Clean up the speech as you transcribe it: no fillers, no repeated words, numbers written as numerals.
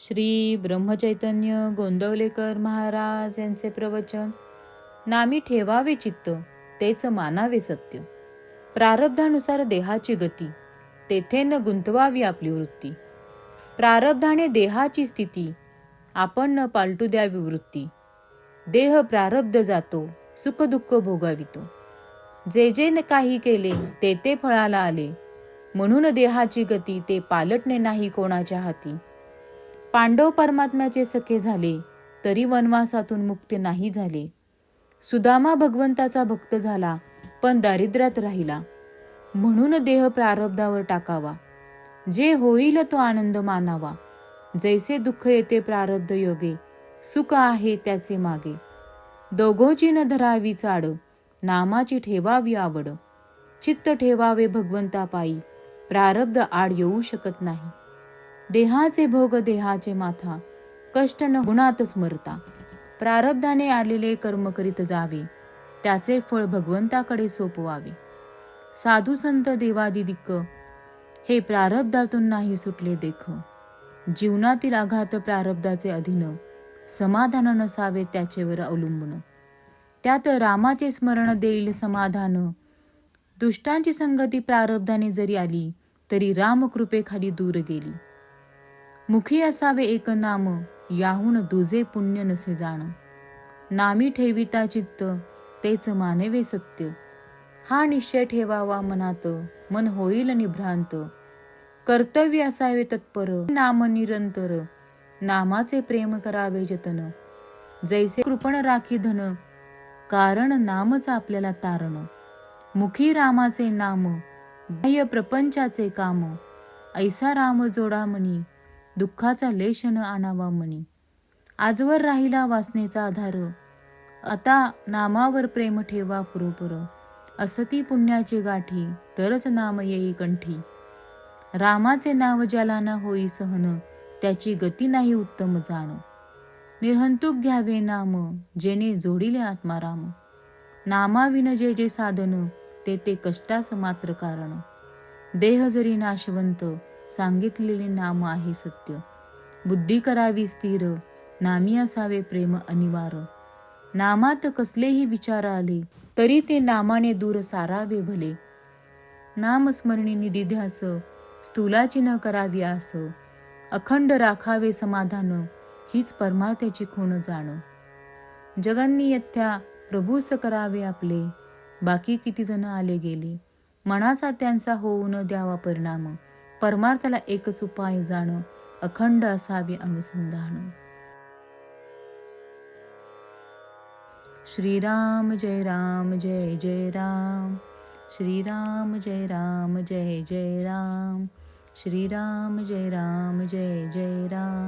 श्री ब्रह्मचैतन्य गोंदवलेकर महाराज यांचे प्रवचन. नामी ठेवावे चित्त, तेच मानावे सत्य. प्रारब्धानुसार देहाची गती, तेथे न गुंतवावी आपली वृत्ती. प्रारब्धाने देहाची स्थिती, आपण न पालटू द्यावी वृत्ती. देह प्रारब्ध जातो, सुख दुःख भोगावितो. जे जे न काही केले, ते ते फळाला आले. म्हणून देहाची गती, ते पालटणे नाही कोणाच्या हाती. पांडव परमात्म्याचे सखे झाले, तरी वनवासातून मुक्त नाही झाले. सुदामा भगवंताचा भक्त झाला, पण दारिद्र्यात राहिला. म्हणून देह प्रारब्धावर टाकावा, जे होईल तो आनंद मानावा. जैसे दुःख येते प्रारब्ध योगे, सुख आहे त्याचे मागे. दोघोची न धरावी चाड, नामाची ठेवावी आवड. चित्त ठेवावे भगवंता पायी, प्रारब्ध आड येऊ शकत नाही. देहाचे भोग देहाचे माथा, कष्ट न गुणात स्मरता. प्रारब्धाने आलेले कर्म करीत जावे, त्याचे फळ भगवंताकडे सोपवावे. साधू संत देवादिदिक, हे प्रारब्धातून नाही सुटले देख. जीवनातील आघात प्रारब्धाचे अधीन, समाधान नसावे त्याचेवर अवलंबून. त्यात रामाचे स्मरण देईल समाधान. दुष्टांची संगती प्रारब्धाने जरी आली, तरी रामकृपेखाली दूर गेली. मुखी असावे एक नाम, याहून दुजे पुण्य नसे जाण. नामी ठेविता चित्त, तेच मानवे सत्य. हा निश्चय ठेवावा मनात, मन होईल निभ्रांत. कर्तव्य असावे तत्पर, नाम निरंतर. नामाचे प्रेम करावे जतन, जैसे कृपण राखी धन. कारण नामच आपल्याला तारण. मुखी रामाचे नाम, बाह्य प्रपंचाचे काम. ऐसा राम जोडा मनी, दुःखाचा लेश न आणावा मनी. आजवर राहिला वासनेचा आधार, आता नामावर प्रेम ठेवा पुरपुर. असती पुण्याची गाठी, तरच नाम येई कंठी. रामाचे नाव ज्याला ना होई सहन, त्याची गती नाही उत्तम जाण. निर्हंतुक घ्यावे नाम, जेने जोडिले आत्माराम. नामाविन जे जे साधन, ते ते कष्टाच मात्र कारण. देह जरी नाशवंत, सांगितलेले नाम आहे सत्य. बुद्धी करावी स्थिर, नामी असावे प्रेम अनिवार. नामात कसलेही विचार आले, तरी ते नामाने दूर सारावे भले. नामस्मरणी निधी ध्यास, स्थूलाची न करावी आस. अखंड राखावे समाधान, हीच परमात्याची खूण जाण. जगन्नियथ्या प्रभूस करावे आपले, बाकी किती जण आले गेले. मनाचा त्यांचा होऊ न द्यावा परिणाम. परमार्थाला एकच उपाय जाण, अखंड असावे अनुसंधान. श्रीराम जय राम जय जय राम. श्रीराम जय राम जय जय राम. श्रीराम जय राम जय जय राम.